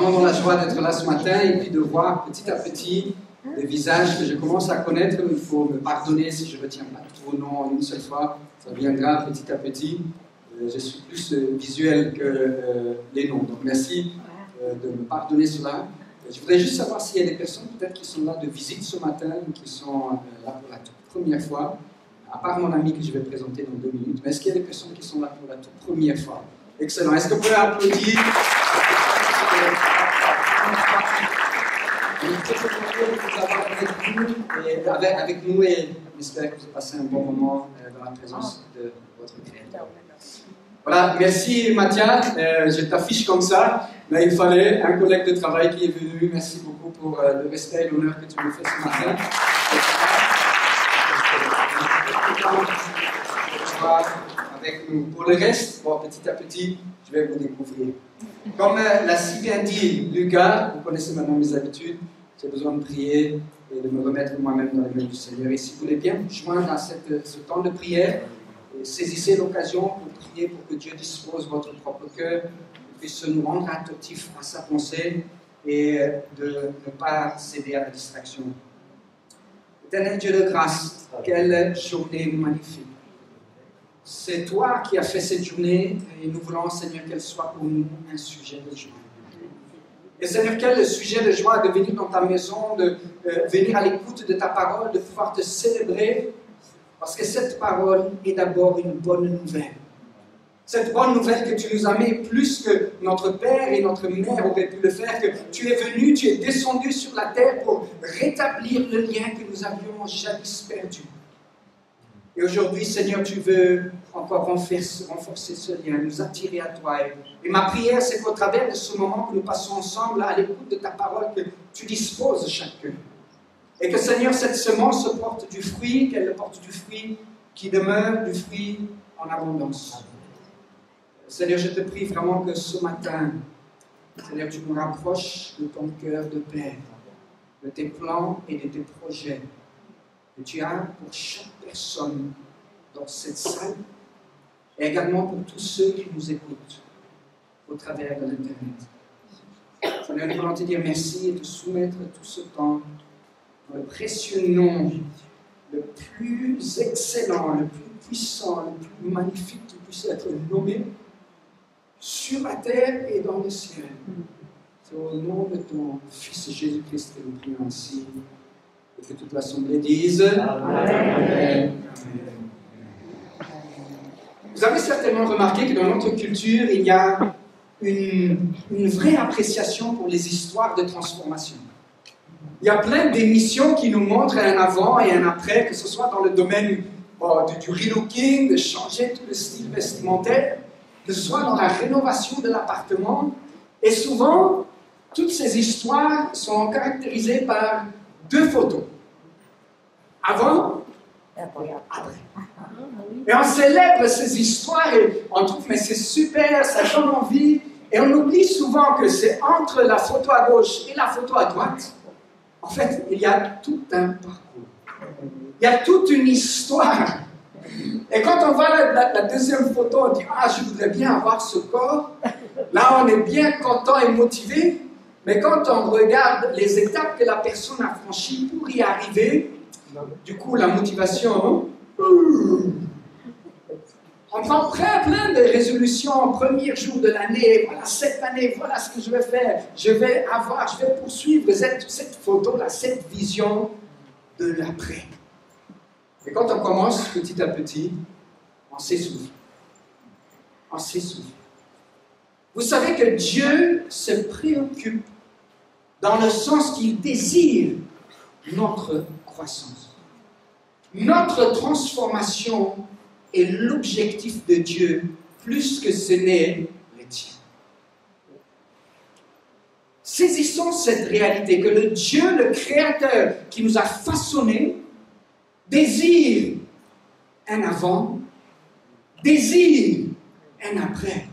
vraiment dans la joie d'être là ce matin et puis de voir petit à petit des visages que je commence à connaître. Il faut me pardonner si je ne retiens pas tous vos noms en une seule fois. Ça viendra petit à petit. Je suis plus visuel que les noms. Donc merci de me pardonner cela. Je voudrais juste savoir s'il y a des personnes peut-être qui sont là de visite ce matin, qui sont là pour la toute première fois, à part mon ami que je vais présenter dans 2 minutes. Mais est-ce qu'il y a des personnes qui sont là pour la toute première fois? Excellent. Est-ce que vous pouvez applaudir? Avec nous et j'espère que vous passez un bon moment dans la présence de votre Créateur. Voilà, merci Mathias, je t'affiche comme ça, mais il fallait un collègue de travail qui est venu. Merci beaucoup pour le respect et l'honneur que tu me fais ce matin. Avec nous. Pour le reste, bon, petit à petit, je vais vous découvrir. Comme l'a si bien dit Lucas, vous connaissez maintenant mes habitudes, j'ai besoin de prier et de me remettre moi-même dans les mains du Seigneur. Et si vous voulez bien joindre à ce temps de prière, saisissez l'occasion pour prier pour que Dieu dispose votre propre cœur, qu'il puisse nous rendre attentifs à sa pensée et de ne pas céder à la distraction. Éternel Dieu de grâce, quelle journée magnifique. C'est toi qui as fait cette journée et nous voulons, Seigneur, qu'elle soit pour nous un sujet de joie. Et Seigneur, quel sujet de joie de venir dans ta maison, de venir à l'écoute de ta parole, de pouvoir te célébrer, parce que cette parole est d'abord une bonne nouvelle. Cette bonne nouvelle que tu nous as mis plus que notre père et notre mère auraient pu le faire, que tu es venu, tu es descendu sur la terre pour rétablir le lien que nous avions jadis perdu. Et aujourd'hui, Seigneur, tu veux encore renforcer ce lien, nous attirer à toi. Et ma prière, c'est qu'au travers de ce moment que nous passons ensemble, à l'écoute de ta parole, que tu disposes chacun. Et que, Seigneur, cette semence porte du fruit, qu'elle porte du fruit qui demeure, du fruit en abondance. Seigneur, je te prie vraiment que ce matin, Seigneur, tu nous rapproches de ton cœur de Père, de tes plans et de tes projets que tu as pour chaque personne dans cette salle et également pour tous ceux qui nous écoutent au travers de l'Internet. Seigneur, nous voulons te dire merci et te soumettre tout ce temps dans le précieux nom, le plus excellent, le plus puissant, le plus magnifique qui puisse être nommé sur la terre et dans le ciel. C'est au nom de ton Fils Jésus-Christ que nous prions ainsi. Et que toute l'Assemblée dise Amen. Vous avez certainement remarqué que dans notre culture, il y a une vraie appréciation pour les histoires de transformation. Il y a plein d'émissions qui nous montrent un avant et un après, que ce soit dans le domaine du relooking, de changer tout le style vestimentaire, que ce soit dans la rénovation de l'appartement. Et souvent, toutes ces histoires sont caractérisées par 2 photos. Avant et après. Et on célèbre ces histoires et on trouve, mais c'est super, ça donne envie. Et on oublie souvent que c'est entre la photo à gauche et la photo à droite. En fait, il y a tout un parcours. Il y a toute une histoire. Et quand on voit la deuxième photo, on dit « Ah, je voudrais bien avoir ce corps ». Là, on est bien content et motivé. Mais quand on regarde les étapes que la personne a franchies pour y arriver, du coup, la motivation, on prend plein de résolutions au premier jour de l'année. Voilà, cette année, voilà ce que je vais faire. Je vais poursuivre cette photo-là, cette vision de l'après. Et quand on commence petit à petit, on s'essouffle. On s'essouffle. Vous savez que Dieu se préoccupe dans le sens qu'il désire notre croissance. Notre transformation est l'objectif de Dieu plus que ce n'est le tien. Saisissons cette réalité que le Dieu, le Créateur qui nous a façonnés, désire un avant, désire un après.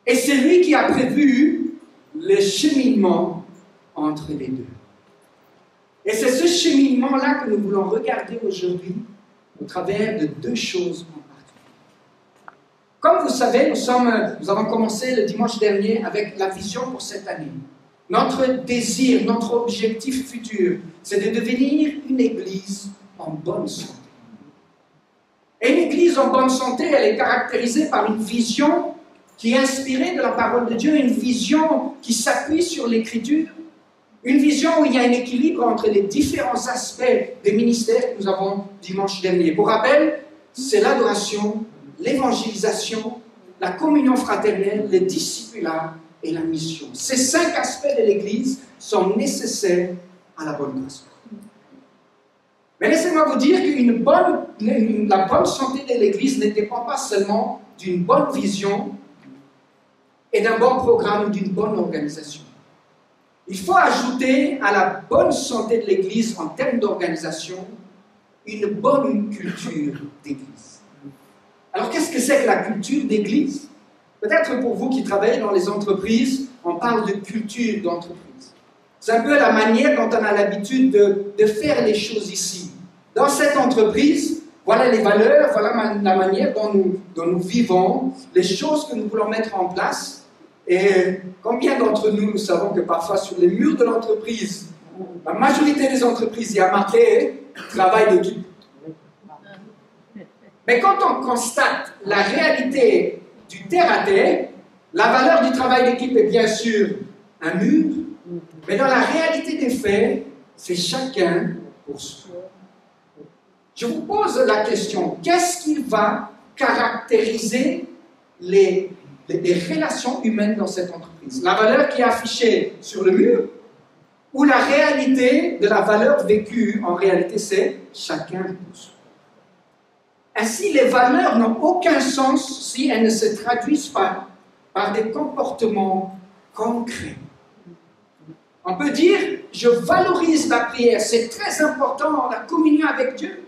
Et c'est lui qui a prévu le cheminement entre les deux. Et c'est ce cheminement-là que nous voulons regarder aujourd'hui au travers de 2 choses en particulier. Comme vous savez, nous avons commencé le dimanche dernier avec la vision pour cette année. Notre désir, notre objectif futur, c'est de devenir une église en bonne santé. Et une église en bonne santé, elle est caractérisée par une vision qui est inspirée de la parole de Dieu, une vision qui s'appuie sur l'Écriture, une vision où il y a un équilibre entre les différents aspects des ministères que nous avons dimanche dernier. Pour rappel, c'est l'adoration, l'évangélisation, la communion fraternelle, le discipulat et la mission. Ces 5 aspects de l'Église sont nécessaires à la bonne grâce. Mais laissez-moi vous dire que la bonne santé de l'Église ne dépend pas seulement d'une bonne vision et d'un bon programme ou d'une bonne organisation. Il faut ajouter à la bonne santé de l'Église en termes d'organisation une bonne culture d'Église. Alors qu'est-ce que c'est que la culture d'Église? Peut-être pour vous qui travaillez dans les entreprises, on parle de culture d'entreprise. C'est un peu la manière dont on a l'habitude de faire les choses ici. Dans cette entreprise, voilà les valeurs, voilà la manière dont nous vivons, les choses que nous voulons mettre en place. Et combien d'entre nous, nous savons que parfois sur les murs de l'entreprise, la majorité des entreprises, il y a marqué « travail d'équipe ». Mais quand on constate la réalité du terre-à-terre, la valeur du travail d'équipe est bien sûr un mur, mais dans la réalité des faits, c'est chacun pour soi. Je vous pose la question, qu'est-ce qui va caractériser les relations humaines dans cette entreprise? La valeur qui est affichée sur le mur ou la réalité de la valeur vécue? En réalité, c'est chacun pour soi. Ainsi, les valeurs n'ont aucun sens si elles ne se traduisent pas par des comportements concrets. On peut dire, je valorise la prière, c'est très important, la communion avec Dieu.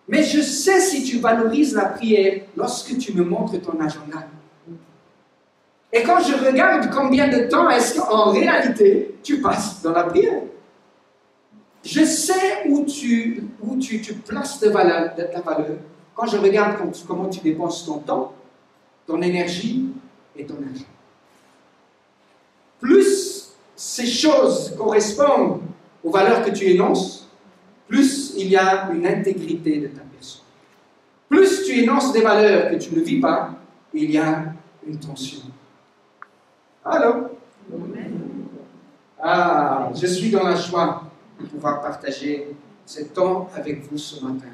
Mais je sais si tu valorises la prière lorsque tu me montres ton agenda. Et quand je regarde combien de temps est-ce qu'en réalité tu passes dans la prière, je sais où tu places ta valeur quand je regarde comment tu dépenses ton temps, ton énergie et ton argent. Plus ces choses correspondent aux valeurs que tu énonces, plus il y a une intégrité de ta personne. Plus tu énonces des valeurs que tu ne vis pas, il y a une tension. Allô? Ah, je suis dans la joie de pouvoir partager ce temps avec vous ce matin.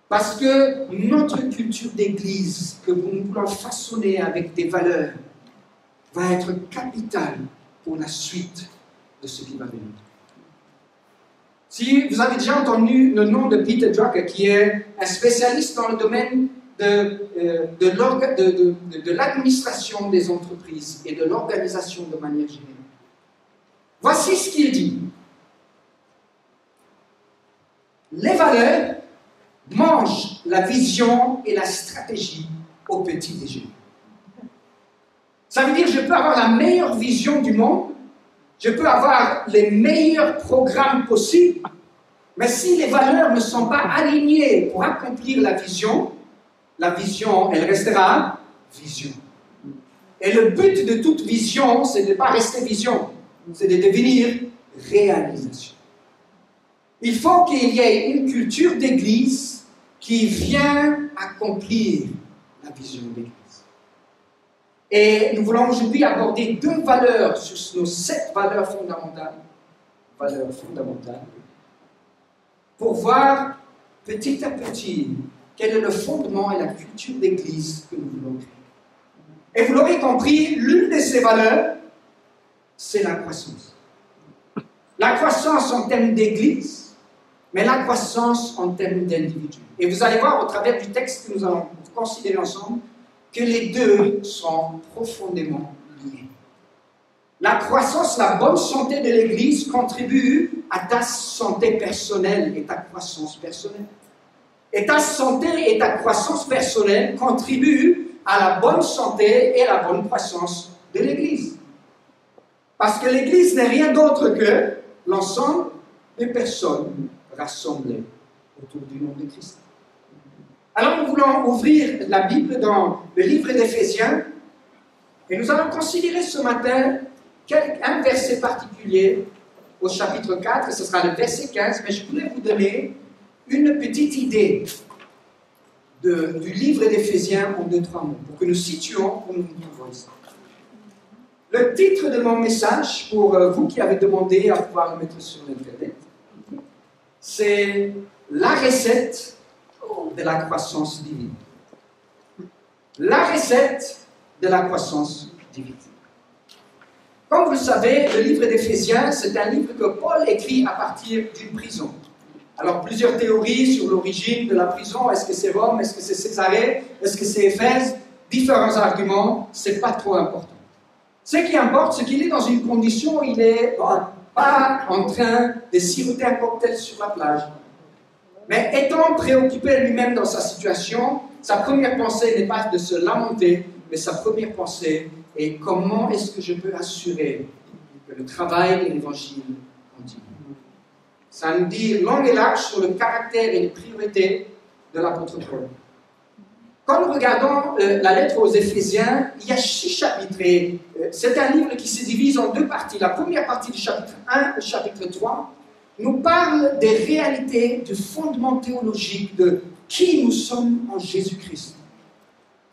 Parce que notre culture d'église, que nous voulons façonner avec des valeurs, va être capitale pour la suite de ce qui va venir. Si vous avez déjà entendu le nom de Peter Drucker, qui est un spécialiste dans le domaine de l'administration des entreprises et de l'organisation de manière générale. Voici ce qu'il dit. Les valeurs mangent la vision et la stratégie au petit déjeuner. Ça veut dire que je peux avoir la meilleure vision du monde, je peux avoir les meilleurs programmes possibles, mais si les valeurs ne sont pas alignées pour accomplir la vision, elle restera vision. Et le but de toute vision, c'est de ne pas rester vision, c'est de devenir réalisation. Il faut qu'il y ait une culture d'église qui vient accomplir la vision d'église. Et nous voulons aujourd'hui aborder 2 valeurs sur nos 7 valeurs fondamentales. Pour voir petit à petit quel est le fondement et la culture d'église que nous voulons créer. Et vous l'aurez compris, l'une de ces valeurs, c'est la croissance. La croissance en termes d'église, mais la croissance en termes d'individu. Et vous allez voir au travers du texte que nous allons considérer ensemble que les deux sont profondément liés. La croissance, la bonne santé de l'Église contribue à ta santé personnelle et ta croissance personnelle. Et ta santé et ta croissance personnelle contribuent à la bonne santé et à la bonne croissance de l'Église. Parce que l'Église n'est rien d'autre que l'ensemble des personnes rassemblées autour du nom de Christ. Alors nous voulons ouvrir la Bible dans le livre d'Éphésiens et nous allons considérer ce matin un verset particulier au chapitre 4, ce sera le verset 15, mais je voulais vous donner une petite idée du livre d'Éphésiens en 2-3 mots, pour que nous situions où nous nous trouvons ici. Le titre de mon message, pour vous qui avez demandé à pouvoir le mettre sur Internet, c'est la recette de la croissance divine. La recette de la croissance divine. Comme vous le savez, le livre d'Éphésiens, c'est un livre que Paul écrit à partir d'une prison. Alors, plusieurs théories sur l'origine de la prison. Est-ce que c'est Rome? Est-ce que c'est Césarée? Est-ce que c'est Éphèse? Différents arguments, ce n'est pas trop important. Ce qui importe, c'est qu'il est dans une condition où il n'est pas en train de siroter un cocktail sur la plage. Mais étant préoccupé lui-même dans sa situation, sa première pensée n'est pas de se lamenter, mais sa première pensée est comment est-ce que je peux assurer que le travail de l'Évangile continue. Ça nous dit long et large sur le caractère et les priorités de l'apôtre Paul. Quand nous regardons la lettre aux Éphésiens, il y a 6 chapitres. C'est un livre qui se divise en 2 parties. La première partie du chapitre 1 au chapitre 3 nous parle des réalités, du fondement théologique de qui nous sommes en Jésus-Christ.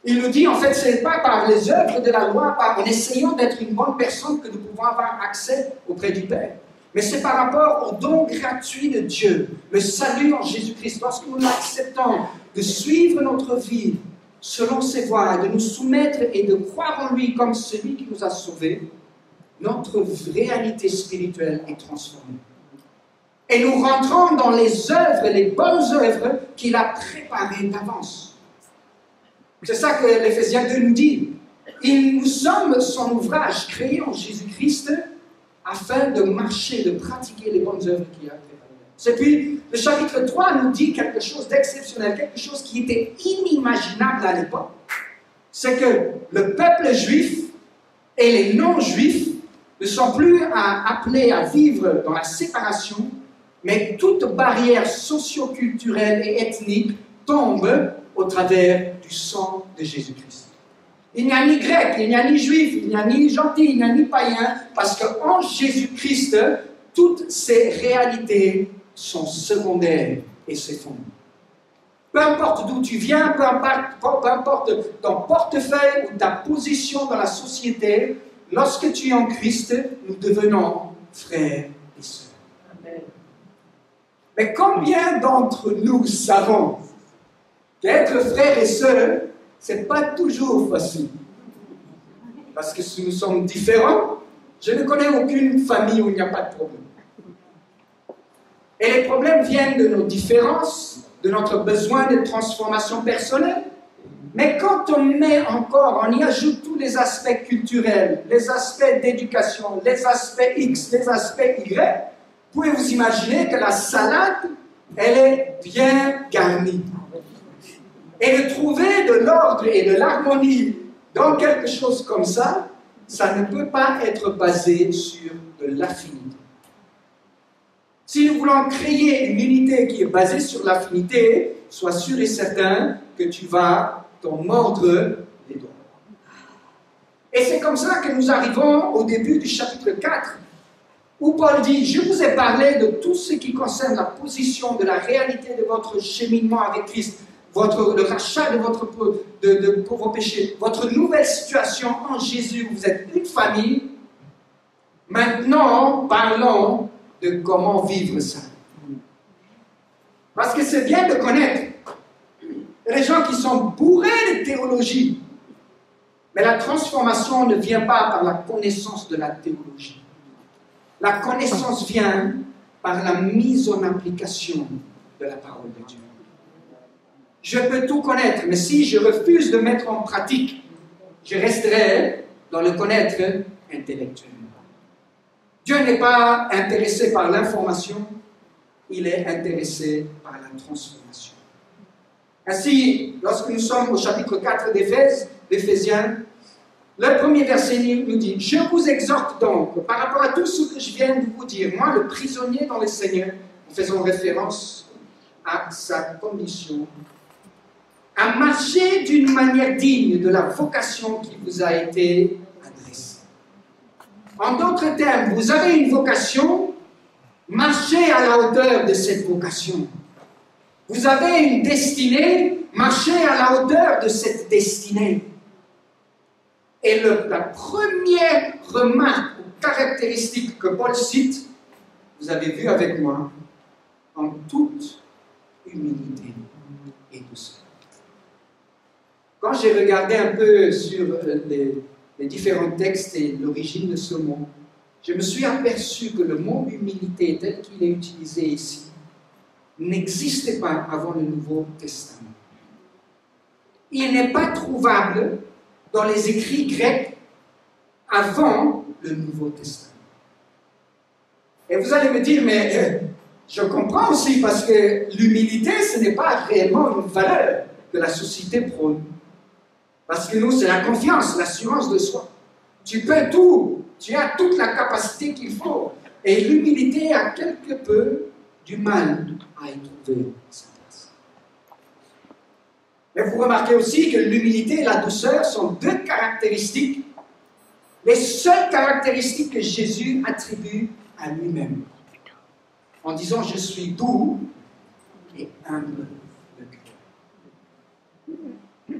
Il nous dit, en fait, ce n'est pas par les œuvres de la loi, en essayant d'être une bonne personne que nous pouvons avoir accès auprès du Père. Mais c'est par rapport au don gratuit de Dieu, le salut en Jésus-Christ. Lorsque nous l'acceptons, de suivre notre vie selon ses voies, de nous soumettre et de croire en lui comme celui qui nous a sauvés, notre réalité spirituelle est transformée. Et nous rentrons dans les œuvres, les bonnes œuvres qu'il a préparées d'avance. C'est ça que l'Éphésiens 2 nous dit. Nous sommes son ouvrage créé en Jésus-Christ afin de marcher, de pratiquer les bonnes œuvres qu'il a préparées. Et puis, le chapitre 3 nous dit quelque chose d'exceptionnel, quelque chose qui était inimaginable à l'époque. C'est que le peuple juif et les non-juifs ne sont plus appelés à vivre dans la séparation, mais toute barrière socio-culturelle et ethnique tombe au travers du sang de Jésus-Christ. Il n'y a ni grec, il n'y a ni juif, il n'y a ni gentil, il n'y a ni païen, parce qu'en Jésus-Christ, toutes ces réalités sont secondaires et s'effondrent. Peu importe d'où tu viens, peu importe ton portefeuille ou ta position dans la société, lorsque tu es en Christ, nous devenons frères et sœurs. Amen. Mais combien d'entre nous savons qu'être frères et sœurs, ce n'est pas toujours facile? Parce que si nous sommes différents, je ne connais aucune famille où il n'y a pas de problème. Et les problèmes viennent de nos différences, de notre besoin de transformation personnelle. Mais quand on y ajoute tous les aspects culturels, les aspects d'éducation, les aspects X, les aspects Y, vous pouvez vous imaginer que la salade, elle est bien garnie. Et de trouver de l'ordre et de l'harmonie dans quelque chose comme ça, ça ne peut pas être basé sur de l'affinité. Si nous voulons créer une unité qui est basée sur l'affinité, sois sûr et certain que tu vas t'en mordre les doigts. Et c'est comme ça que nous arrivons au début du chapitre 4, où Paul dit, je vous ai parlé de tout ce qui concerne la position, de la réalité de votre cheminement avec Christ, le rachat de vos péchés, votre nouvelle situation en Jésus, vous êtes une famille. Maintenant, parlons de comment vivre ça. Parce que c'est bien de connaître. Il y a des gens qui sont bourrés de théologie. Mais la transformation ne vient pas par la connaissance de la théologie. La connaissance vient par la mise en application de la parole de Dieu. Je peux tout connaître, mais si je refuse de mettre en pratique, je resterai dans le connaître intellectuellement. Dieu n'est pas intéressé par l'information, il est intéressé par la transformation. Ainsi, lorsque nous sommes au chapitre 4 d'Éphésiens, le premier verset nous dit « Je vous exhorte donc, par rapport à tout ce que je viens de vous dire, moi, le prisonnier dans le Seigneur, en faisant référence à sa condition à marcher d'une manière digne de la vocation qui vous a été adressée. En d'autres termes, vous avez une vocation, marchez à la hauteur de cette vocation. Vous avez une destinée, marchez à la hauteur de cette destinée. Et la première remarque ou caractéristique que Paul cite, vous avez vu avec moi, en toute humilité et douceur. Quand j'ai regardé un peu sur les différents textes et l'origine de ce mot, je me suis aperçu que le mot humilité tel qu'il est utilisé ici n'existait pas avant le Nouveau Testament. Il n'est pas trouvable dans les écrits grecs avant le Nouveau Testament. Et vous allez me dire, mais je comprends aussi parce que l'humilité, ce n'est pas réellement une valeur que la société prône. Parce que nous, c'est la confiance, l'assurance de soi. Tu peux tout, tu as toute la capacité qu'il faut. Et l'humilité a quelque peu du mal à y trouver sa place. Mais vous remarquez aussi que l'humilité et la douceur sont deux caractéristiques, les seules caractéristiques que Jésus attribue à lui-même. En disant, je suis doux et humble de cœur.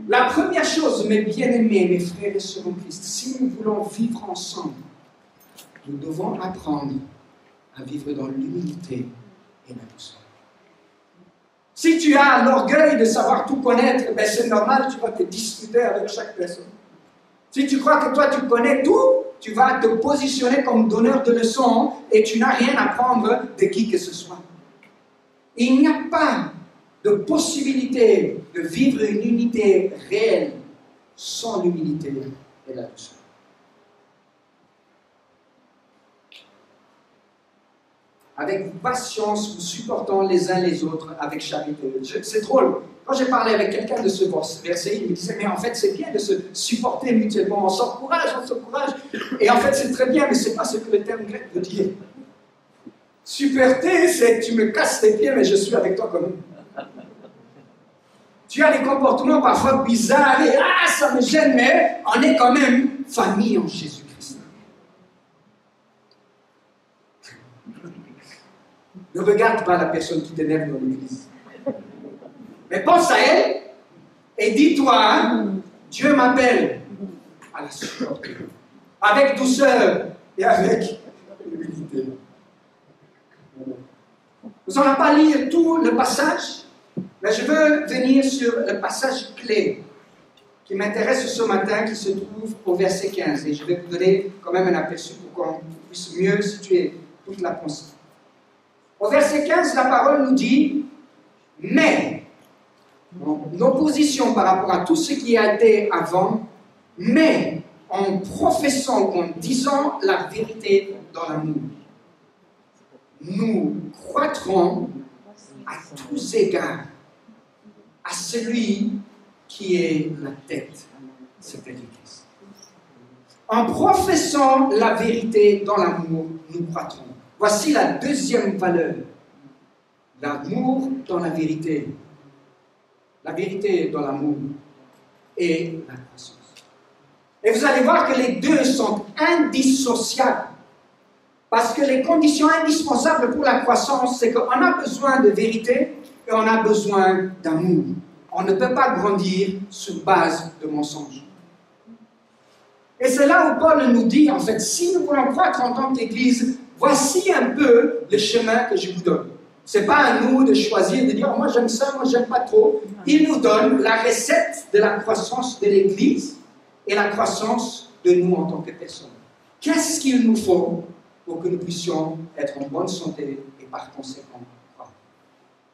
La première chose, mes bien-aimés, mes frères et sœurs en Christ, si nous voulons vivre ensemble, nous devons apprendre à vivre dans l'humilité et la douceur. Si tu as l'orgueil de savoir tout connaître, ben c'est normal, tu vas te disputer avec chaque personne. Si tu crois que toi tu connais tout, tu vas te positionner comme donneur de leçons et tu n'as rien à prendre de qui que ce soit. Il n'y a pas de possibilité de vivre une unité réelle sans l'humilité et la douceur. Avec patience, vous supportant les uns les autres avec charité. C'est drôle. Quand j'ai parlé avec quelqu'un de ce verset, il me disait, mais en fait, c'est bien de se supporter mutuellement. On s'encourage, on s'encourage. Et en fait, c'est très bien, mais ce n'est pas ce que le terme grec veut dire. Supporter, c'est tu me casses les pieds, mais je suis avec toi quand même. Tu as des comportements parfois bizarres et ça me gêne, mais on est quand même famille en Jésus-Christ. Ne regarde pas la personne qui t'énerve dans l'église. Mais pense à elle et dis-toi, Dieu m'appelle à la supporter. Avec douceur et avec humilité. Nous n'allons pas lire tout le passage, mais je veux venir sur le passage clé qui m'intéresse ce matin, qui se trouve au verset 15. Et je vais vous donner quand même un aperçu pour qu'on puisse mieux situer toute la pensée. Au verset 15, la parole nous dit « Mais », en opposition par rapport à tout ce qui a été avant, « mais en professant, en disant la vérité dans l'amour, nous croîtrons à tous égards à celui qui est la tête, c'est-à-dire Christ. En professant la vérité dans l'amour, nous croîtrons. » Voici la deuxième valeur. L'amour dans la vérité. La vérité dans l'amour et la croissance. Et vous allez voir que les deux sont indissociables. Parce que les conditions indispensables pour la croissance, c'est qu'on a besoin de vérité et on a besoin d'amour. On ne peut pas grandir sur base de mensonges. Et c'est là où Paul nous dit, en fait, si nous voulons croître en tant qu'Église, voici un peu le chemin que je vous donne. Ce n'est pas à nous de choisir, de dire, oh, moi j'aime ça, moi j'aime pas trop. Il nous donne la recette de la croissance de l'Église et la croissance de nous en tant que personnes. Qu'est-ce qu'il nous faut pour que nous puissions être en bonne santé et par conséquent croître?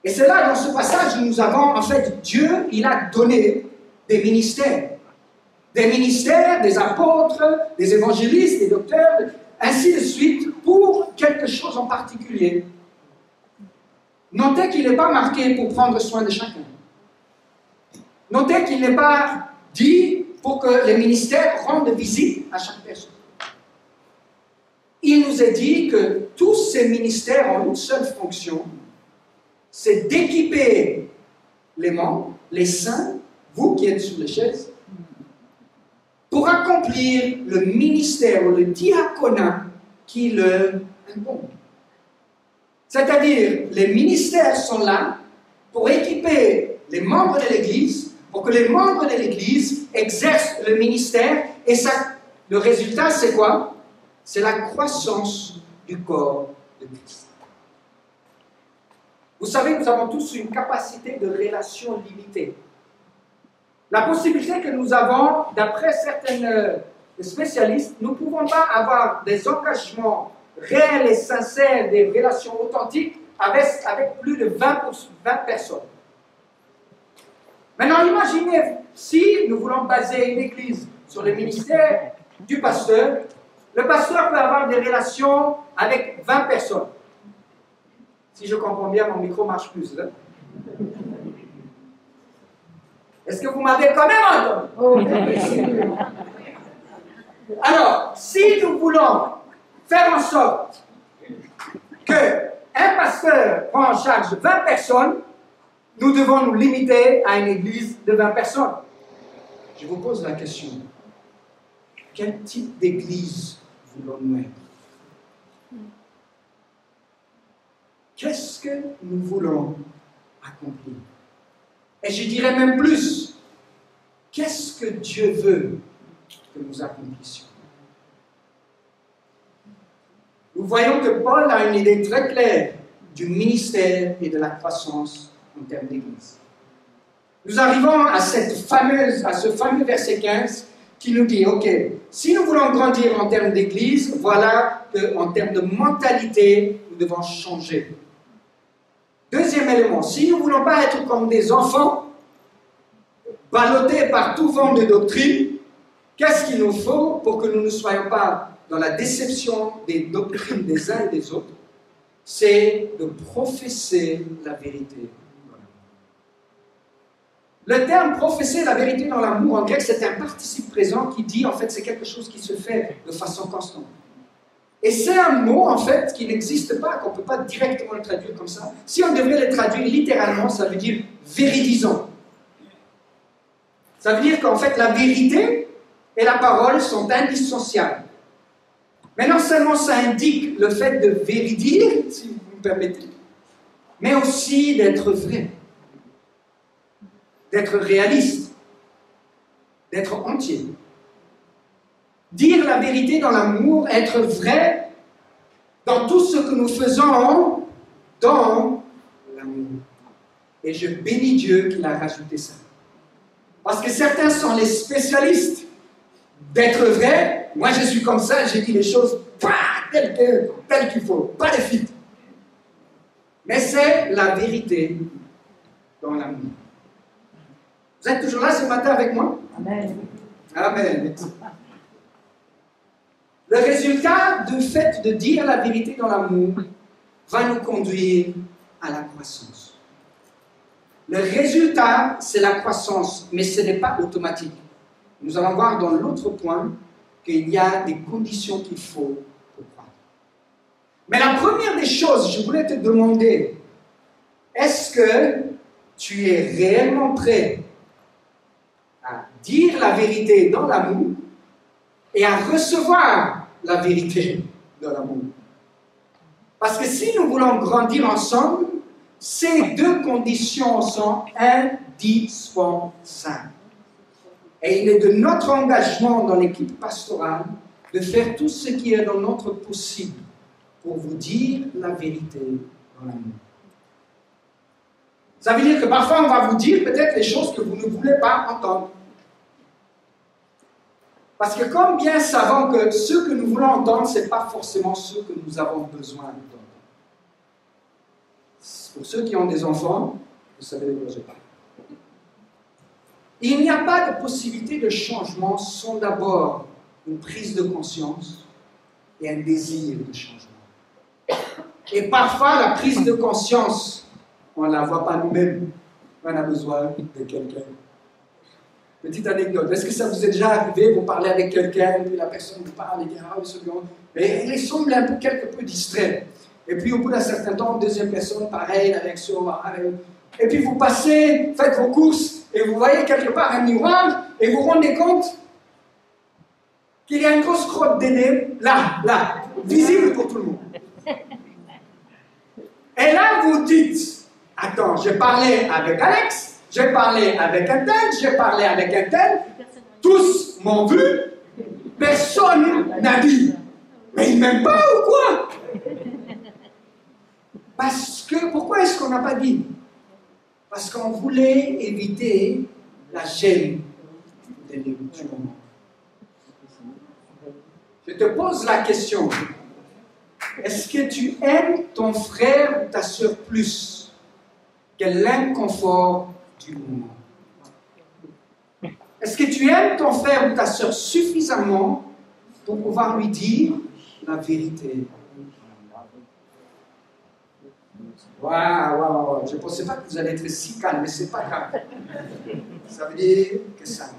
Et c'est là, dans ce passage, où nous avons, en fait, Dieu, il a donné des ministères. Des ministères, des apôtres, des évangélistes, des docteurs, ainsi de suite, pour quelque chose en particulier. Notez qu'il n'est pas marqué pour prendre soin de chacun. Notez qu'il n'est pas dit pour que les ministères rendent visite à chaque personne. Il nous est dit que tous ces ministères ont une seule fonction, c'est d'équiper les membres, les saints, vous qui êtes sur les chaises, pour accomplir le ministère ou le diaconat qui leur incombe. C'est-à-dire, les ministères sont là pour équiper les membres de l'Église, pour que les membres de l'Église exercent le ministère, et ça, le résultat, c'est quoi? C'est la croissance du corps de Christ. Vous savez, nous avons tous une capacité de relation limitée. La possibilité que nous avons, d'après certains spécialistes, nous ne pouvons pas avoir des engagements réels et sincères, des relations authentiques avec plus de 20 personnes. Maintenant, imaginez si nous voulons baser une église sur le ministère du pasteur, le pasteur peut avoir des relations avec 20 personnes. Si je comprends bien, mon micro marche plus. Hein? Est-ce que vous m'avez quand même entendu? Alors, si nous voulons faire en sorte qu'un pasteur prend en charge 20 personnes, nous devons nous limiter à une église de 20 personnes. Je vous pose la question. Quel type d'église voulons-nous être? Qu'est-ce que nous voulons accomplir? Et je dirais même plus, qu'est-ce que Dieu veut que nous accomplissions? Nous voyons que Paul a une idée très claire du ministère et de la croissance en termes d'église. Nous arrivons à ce fameux verset 15 qui nous dit, ok, si nous voulons grandir en termes d'église, voilà qu'en termes de mentalité, nous devons changer. Deuxième élément, si nous ne voulons pas être comme des enfants, ballottés par tout vent de doctrine, qu'est-ce qu'il nous faut pour que nous ne soyons pas dans la déception des doctrines des uns et des autres? C'est de professer la vérité. Le terme professer la vérité dans l'amour, en grec, c'est un participe présent qui dit, en fait, c'est quelque chose qui se fait de façon constante. Et c'est un mot, en fait, qui n'existe pas, qu'on ne peut pas directement le traduire comme ça. Si on devrait le traduire littéralement, ça veut dire véridisant. Ça veut dire qu'en fait, la vérité et la parole sont indissociables. Mais non seulement ça indique le fait de véridier, si vous me permettez, mais aussi d'être vrai, d'être réaliste, d'être entier. Dire la vérité dans l'amour, être vrai dans tout ce que nous faisons dans l'amour. Et je bénis Dieu qu'il a rajouté ça. Parce que certains sont les spécialistes d'être vrai. Moi, je suis comme ça, j'ai dit les choses telles qu'il faut, pas de filtre. Mais c'est la vérité dans l'amour. Vous êtes toujours là ce matin avec moi? Amen. Amen. Le résultat du fait de dire la vérité dans l'amour va nous conduire à la croissance. Le résultat, c'est la croissance, mais ce n'est pas automatique. Nous allons voir dans l'autre point qu'il y a des conditions qu'il faut pour croître. Mais la première des choses, je voulais te demander, est-ce que tu es réellement prêt à dire la vérité dans l'amour et à recevoir la vérité dans l'amour? Parce que si nous voulons grandir ensemble, ces deux conditions sont indispensables. Et il est de notre engagement dans l'équipe pastorale de faire tout ce qui est dans notre possible pour vous dire la vérité dans l'amour. Ça veut dire que parfois on va vous dire peut-être les choses que vous ne voulez pas entendre. Parce que comme bien savons que ce que nous voulons entendre, ce n'est pas forcément ce que nous avons besoin d'entendre. Pour ceux qui ont des enfants, vous savez de quoi je parle. Il n'y a pas de possibilité de changement sans d'abord une prise de conscience et un désir de changement. Et parfois, la prise de conscience, on ne la voit pas nous-mêmes. On a besoin de quelqu'un. Petite anecdote. Est-ce que ça vous est déjà arrivé, vous parlez avec quelqu'un, puis la personne vous parle, et dit, ah oui, mais il semble quelque peu distrait. Et puis au bout d'un certain temps, deuxième personne, pareil, la réaction, et puis vous passez, faites vos courses, et vous voyez quelque part un miroir, et vous vous rendez compte qu'il y a une grosse crotte d'énigme, là, visible pour tout le monde. Et là, vous dites, attends, j'ai parlé avec Alex, j'ai parlé avec un tel, j'ai parlé avec un tel, tous m'ont vu, personne n'a dit. Mais ils ne m'aiment pas ou quoi? Parce que, pourquoi est-ce qu'on n'a pas dit? Parce qu'on voulait éviter la gêne du moment. Je te pose la question. Est-ce que tu aimes ton frère ou ta soeur plus que l'inconfort du moment? Est-ce que tu aimes ton frère ou ta soeur suffisamment pour pouvoir lui dire la vérité? Waouh, je ne pensais pas que vous allez être si calme, mais ce n'est pas grave. Ça veut dire que ça monte.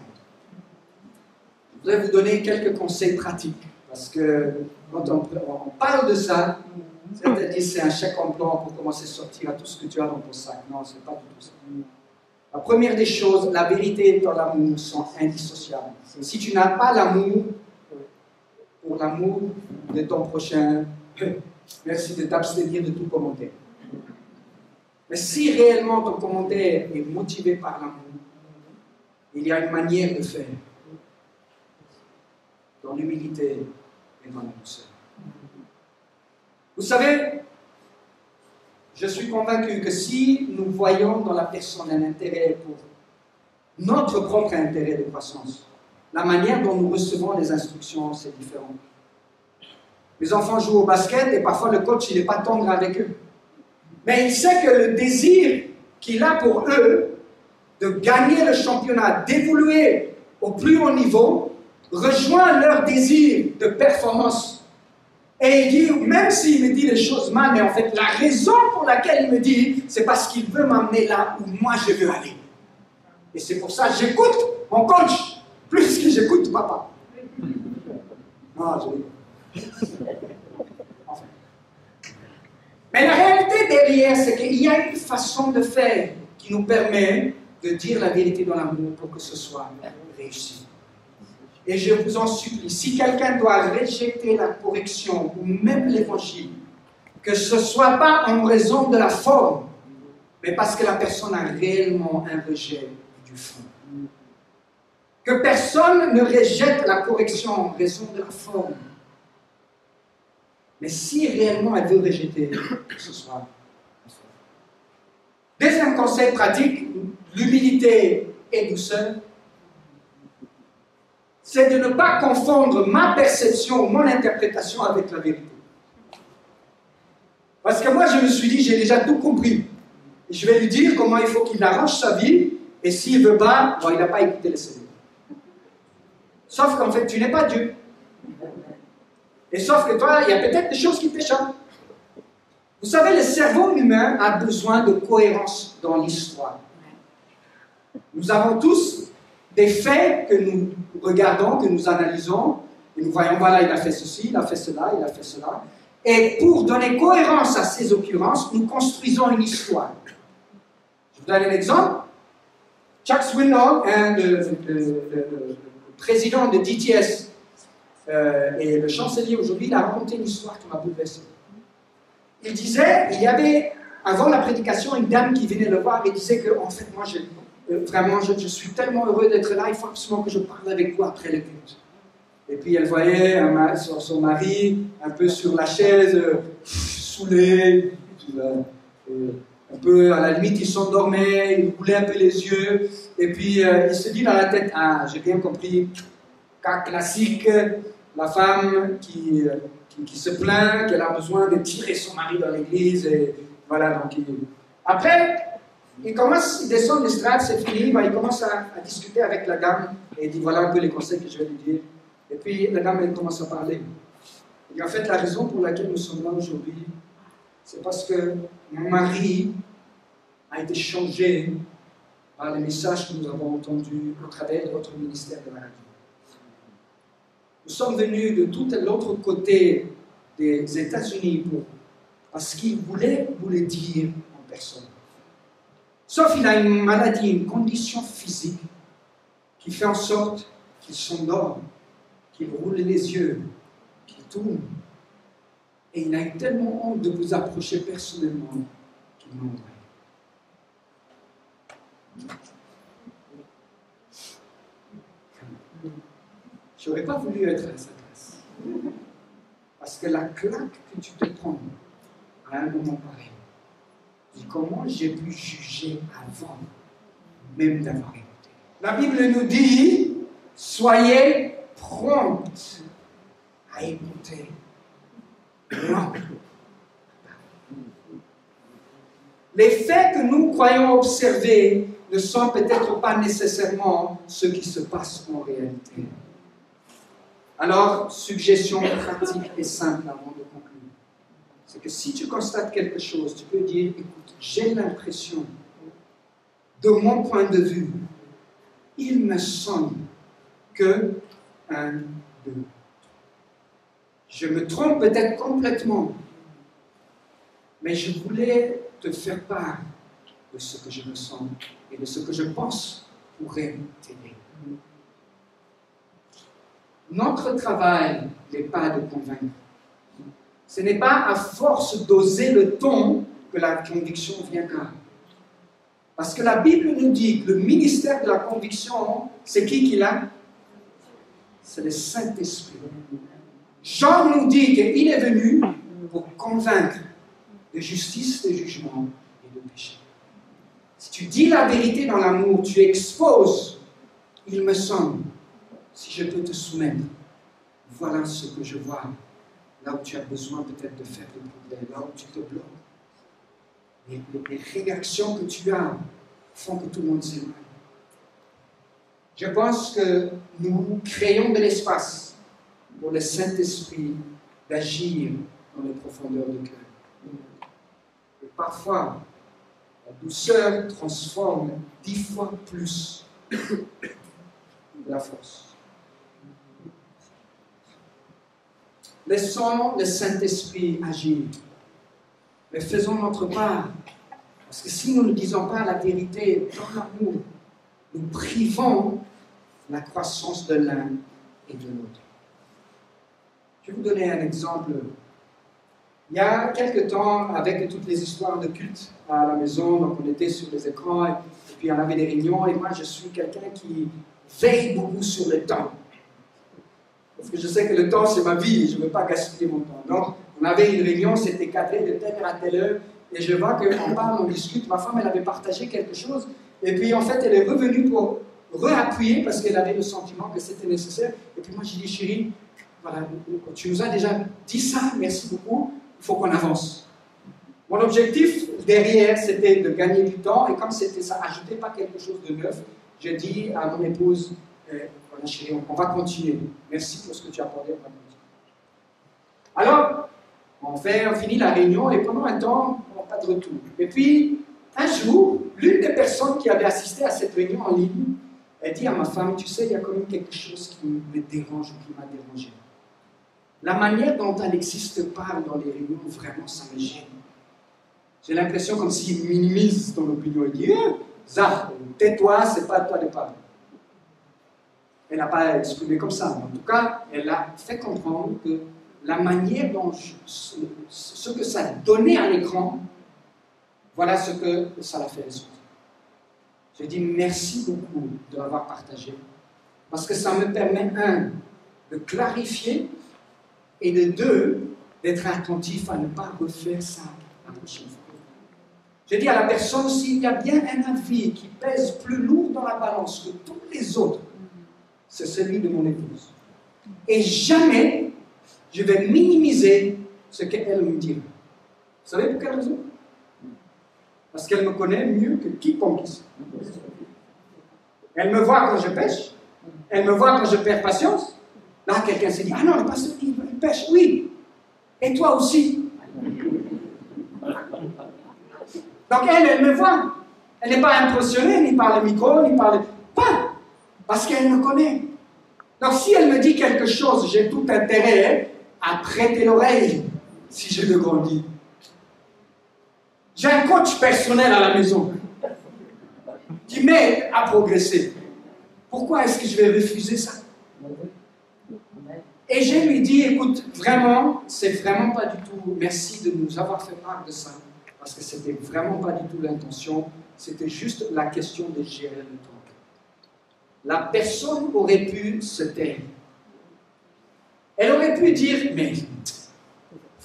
Je voudrais vous donner quelques conseils pratiques, parce que quand on parle de ça, c'est-à-dire c'est un chèque emploi pour commencer à sortir à tout ce que tu as dans ton sac. Non, ce n'est pas du tout ça. La première des choses, la vérité et l'amour sont indissociables. Si tu n'as pas l'amour, pour l'amour de ton prochain, merci de t'abstenir de tout commentaire. Mais si réellement ton commentaire est motivé par l'amour, il y a une manière de faire. Dans l'humilité et dans la douceur. Vous savez, je suis convaincu que si nous voyons dans la personne un intérêt pour notre propre intérêt de croissance, la manière dont nous recevons les instructions, c'est différent. Les enfants jouent au basket et parfois le coach, il n'est pas tendre avec eux. Mais il sait que le désir qu'il a pour eux de gagner le championnat, d'évoluer au plus haut niveau, rejoint leur désir de performance. Et il dit, même s'il me dit les choses mal, mais en fait, la raison pour laquelle il me dit, c'est parce qu'il veut m'amener là où moi je veux aller. Et c'est pour ça que j'écoute mon coach, plus que j'écoute papa. Non, je enfin. Mais la réalité derrière, c'est qu'il y a une façon de faire qui nous permet de dire la vérité dans l'amour pour que ce soit réussi. Et je vous en supplie, si quelqu'un doit rejeter la correction ou même l'évangile, que ce ne soit pas en raison de la forme, mais parce que la personne a réellement un rejet du fond. Que personne ne rejette la correction en raison de la forme. Mais si réellement elle veut rejeter, que ce soit la forme. Deuxième conseil pratique, l'humilité et douceur, c'est de ne pas confondre ma perception ou mon interprétation avec la vérité. Parce que moi, je me suis dit, j'ai déjà tout compris. Et je vais lui dire comment il faut qu'il arrange sa vie, et s'il ne veut pas, bon, il n'a pas écouté le Seigneur. Sauf qu'en fait, tu n'es pas Dieu. Et sauf que toi, il y a peut-être des choses qui t'échappent. Vous savez, le cerveau humain a besoin de cohérence dans l'histoire. Nous avons tous des faits que nous regardons, que nous analysons, et nous voyons, voilà, il a fait ceci, il a fait cela, il a fait cela. Et pour donner cohérence à ces occurrences, nous construisons une histoire. Je vous donne un exemple. Chuck Swindoll, le président de DTS et le chancelier aujourd'hui, il a raconté une histoire qui m'a bouleversé. Il disait, il y avait, avant la prédication, une dame qui venait le voir et disait que, en fait, moi, vraiment, je suis tellement heureux d'être là, il faut absolument que je parle avec vous après le culte. Et puis elle voyait son mari un peu sur la chaise, saoulé, un peu à la limite il s'endormait, il roulait un peu les yeux, et puis il se dit dans la tête, ah j'ai bien compris, cas classique, la femme qui se plaint qu'elle a besoin de tirer son mari dans l'église, et voilà, donc après, il descend l'estrade, c'est fini, il commence à discuter avec la dame, et il dit voilà un peu les conseils que je vais lui dire. Et puis la dame, elle commence à parler. Et en fait, la raison pour laquelle nous sommes là aujourd'hui, c'est parce que mon mari a été changé par les messages que nous avons entendus au travers de votre ministère de la radio. Nous sommes venus de tout l'autre côté des États-Unis parce qu'il voulait vous le dire en personne. Sauf qu'il a une maladie, une condition physique qui fait en sorte qu'il s'endort, qu'il roule les yeux, qu'il tourne. Et il a eu tellement honte de vous approcher personnellement qu'il m'a envoyé. Je n'aurais pas voulu être à sa place. Parce que la claque que tu te prends à un moment pareil, dis comment j'ai pu juger avant même d'avoir écouté. La Bible nous dit, soyez promptes à écouter. Non. Les faits que nous croyons observer ne sont peut-être pas nécessairement ce qui se passe en réalité. Alors, suggestion pratique et simple avant de conclure. C'est que si tu constates quelque chose, tu peux dire, écoute, j'ai l'impression, de mon point de vue, il me semble que 1, 2. Je me trompe peut-être complètement, mais je voulais te faire part de ce que je me sens et de ce que je pense pourrait t'aider. Notre travail n'est pas de convaincre. Ce n'est pas à force d'oser le ton que la conviction viendra. Parce que la Bible nous dit que le ministère de la conviction, c'est qui l'a? C'est le Saint-Esprit. Jean nous dit qu'il est venu pour convaincre de justice, de jugement et de péché. Si tu dis la vérité dans l'amour, tu exposes, il me semble, si je peux te soumettre, voilà ce que je vois, là où tu as besoin peut-être de faire des progrès, là où tu te bloques. Les réactions que tu as font que tout le monde s'éloigne. Je pense que nous créons de l'espace pour le Saint-Esprit d'agir dans les profondeurs du cœur. Et parfois, la douceur transforme 10 fois plus la force. Laissons le Saint-Esprit agir, mais faisons notre part. Parce que si nous ne disons pas la vérité dans l'amour, nous privons la croissance de l'un et de l'autre. Je vais vous donner un exemple. Il y a quelque temps, avec toutes les histoires de culte à la maison, donc on était sur les écrans, et puis on avait des réunions, et moi je suis quelqu'un qui veille beaucoup sur le temps. Parce que je sais que le temps c'est ma vie, et je ne veux pas gaspiller mon temps. Donc on avait une réunion, c'était cadré de telle heure à telle heure, et je vois qu'on parle, on discute, ma femme elle avait partagé quelque chose, et puis en fait elle est revenue pour réappuyer parce qu'elle avait le sentiment que c'était nécessaire, et puis moi j'ai dit chérie, voilà, tu nous as déjà dit ça, merci beaucoup, il faut qu'on avance. Mon objectif derrière, c'était de gagner du temps, et comme c'était ça, ajouter pas quelque chose de neuf, j'ai dit à mon épouse, voilà chérie, on va continuer. Merci pour ce que tu as apporté, on va continuer. Alors, on finit la réunion, et pendant un temps, pas de retour. Et puis, un jour, l'une des personnes qui avait assisté à cette réunion en ligne, elle dit à ma femme, tu sais, il y a quand même quelque chose qui me dérange ou qui m'a dérangé. La manière dont Alexis te parle dans les réunions, vraiment, ça me gêne. J'ai l'impression comme s'il minimise ton opinion. Il dit, Zah, tais-toi, c'est pas à toi de parler. Elle n'a pas exprimé comme ça. En tout cas, elle a fait comprendre que la manière dont ce que ça donnait à l'écran, voilà ce que ça l'a fait ressentir. J'ai dit merci beaucoup de l'avoir partagé, parce que ça me permet, 1, de clarifier, et de 2, d'être attentif à ne pas refaire ça la prochaine fois. J'ai dit à la personne, s'il y a bien un avis qui pèse plus lourd dans la balance que tous les autres, c'est celui de mon épouse. Et jamais je vais minimiser ce qu'elle me dira. Vous savez pour quelle raison? Parce qu'elle me connaît mieux que quiconque ici. Elle me voit quand je pêche. Elle me voit quand je perds patience. Là, quelqu'un s'est dit, ah non, le pasteur, il pêche. Oui. Et toi aussi. Donc elle me voit. Elle n'est pas impressionnée, ni par le micro, ni par le... Pas. Parce qu'elle me connaît. Donc si elle me dit quelque chose, j'ai tout intérêt à prêter l'oreille si je le grandis. J'ai un coach personnel à la maison. qui m'aide à progresser. Pourquoi est-ce que je vais refuser ça? Et je lui dis, écoute, vraiment, c'est vraiment pas du tout, merci de nous avoir fait part de ça, parce que c'était vraiment pas du tout l'intention, c'était juste la question de gérer le temps. La personne aurait pu se taire. Elle aurait pu dire, mais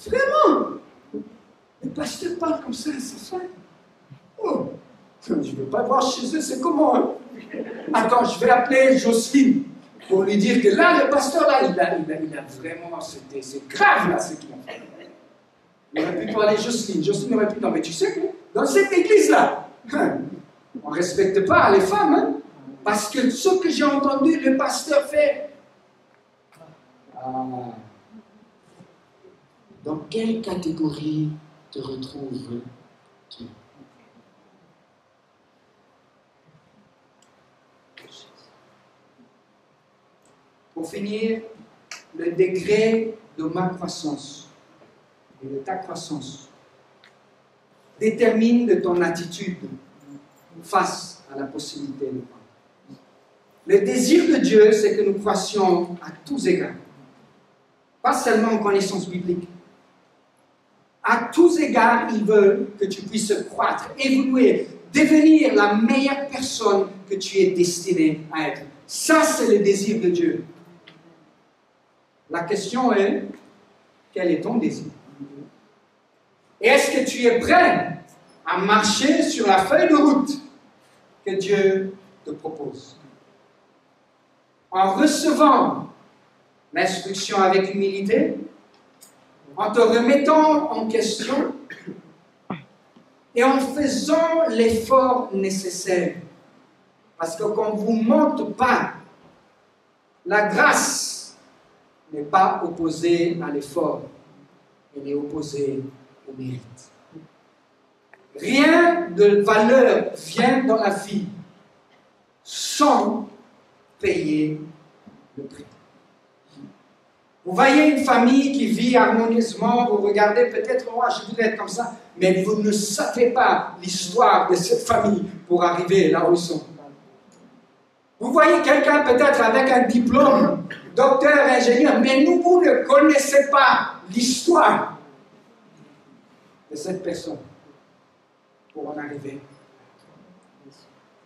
vraiment, le pasteur parle comme ça à sa femme. Oh, je ne veux pas voir chez eux, c'est comment, hein? Attends, je vais appeler Jocelyne pour lui dire que là, le pasteur, là, il a vraiment, c'est grave, là, ce qu'il a fait. Il aurait pu parler Jocelyne. Jocelyne aurait pu, non, mais tu sais que dans cette église-là, on ne respecte pas les femmes, hein, parce que ce que j'ai entendu le pasteur faire. Dans quelle catégorie te retrouves-tu? Pour finir, le degré de ma croissance et de ta croissance détermine de ton attitude face à la possibilité de croire. Le désir de Dieu, c'est que nous croissions à tous égards. Pas seulement en connaissance biblique. À tous égards, il veut que tu puisses croître, évoluer, devenir la meilleure personne que tu es destiné à être. Ça, c'est le désir de Dieu. La question est, quel est ton désir? Et est-ce que tu es prêt à marcher sur la feuille de route que Dieu te propose? En recevant l'instruction avec humilité, en te remettant en question et en faisant l'effort nécessaire. Parce que qu'on ne vous montre pas, la grâce n'est pas opposée à l'effort, elle est opposée au mérite. Rien de valeur vient dans la vie sans payer le prix. Vous voyez une famille qui vit harmonieusement, vous regardez peut-être, oh, je voudrais être comme ça, mais vous ne savez pas l'histoire de cette famille pour arriver là où ils sont. Vous voyez quelqu'un peut-être avec un diplôme, docteur, ingénieur, mais vous ne connaissez pas l'histoire de cette personne pour en arriver.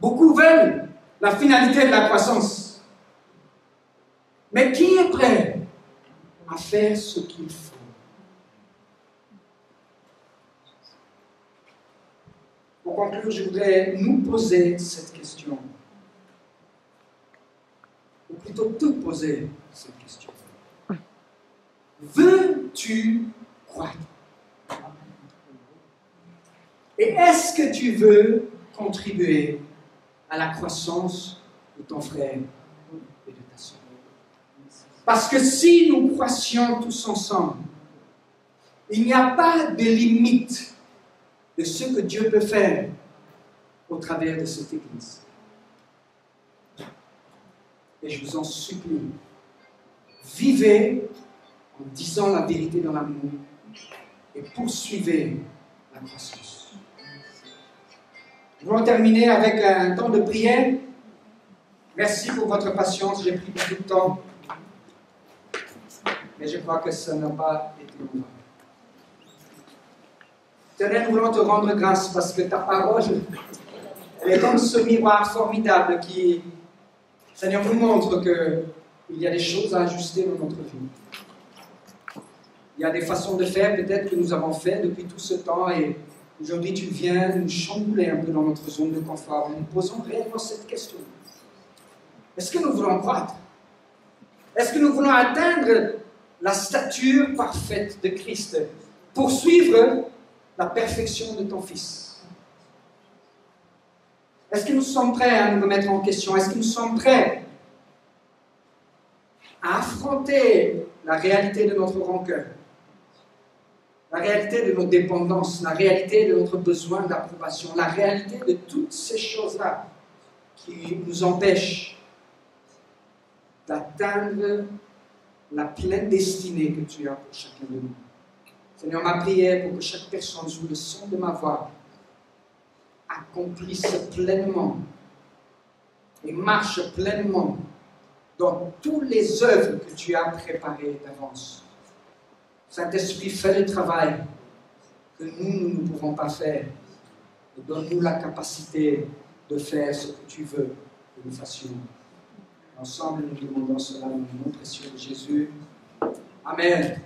Beaucoup veulent la finalité de la croissance. Mais qui est prêt à faire ce qu'il faut? Pour conclure, je voudrais nous poser cette question. Ou plutôt te poser cette question. Veux-tu croître? Et est-ce que tu veux contribuer à la croissance de ton frère et de ta soeur? Parce que si nous croissions tous ensemble, il n'y a pas de limite de ce que Dieu peut faire au travers de cette Église. Et je vous en supplie, vivez en disant la vérité dans l'amour et poursuivez la croissance. Nous allons terminer avec un temps de prière. Merci pour votre patience, j'ai pris beaucoup de temps. Mais je crois que ça n'a pas été long. Éternel, nous voulons te rendre grâce parce que ta parole, elle est comme ce miroir formidable qui, Seigneur, nous montre qu'il y a des choses à ajuster dans notre vie. Il y a des façons de faire peut-être que nous avons fait depuis tout ce temps et aujourd'hui tu viens nous chambouler un peu dans notre zone de confort. Nous posons réellement cette question. Est-ce que nous voulons croître? Est-ce que nous voulons atteindre la stature parfaite de Christ? Poursuivre la perfection de ton Fils? Est-ce que nous sommes prêts à nous remettre en question? Est-ce que nous sommes prêts à affronter la réalité de notre rancœur, la réalité de nos dépendances, la réalité de notre besoin d'approbation, la réalité de toutes ces choses-là qui nous empêchent d'atteindre la pleine destinée que tu as pour chacun de nous? Seigneur, ma prière pour que chaque personne, sous le son de ma voix, accomplisse pleinement et marche pleinement dans toutes les œuvres que tu as préparées d'avance. Saint-Esprit, fais le travail que nous ne pouvons pas faire. Et donne-nous la capacité de faire ce que tu veux que nous fassions. Ensemble, nous demandons cela dans le nom précieux de Jésus. Amen.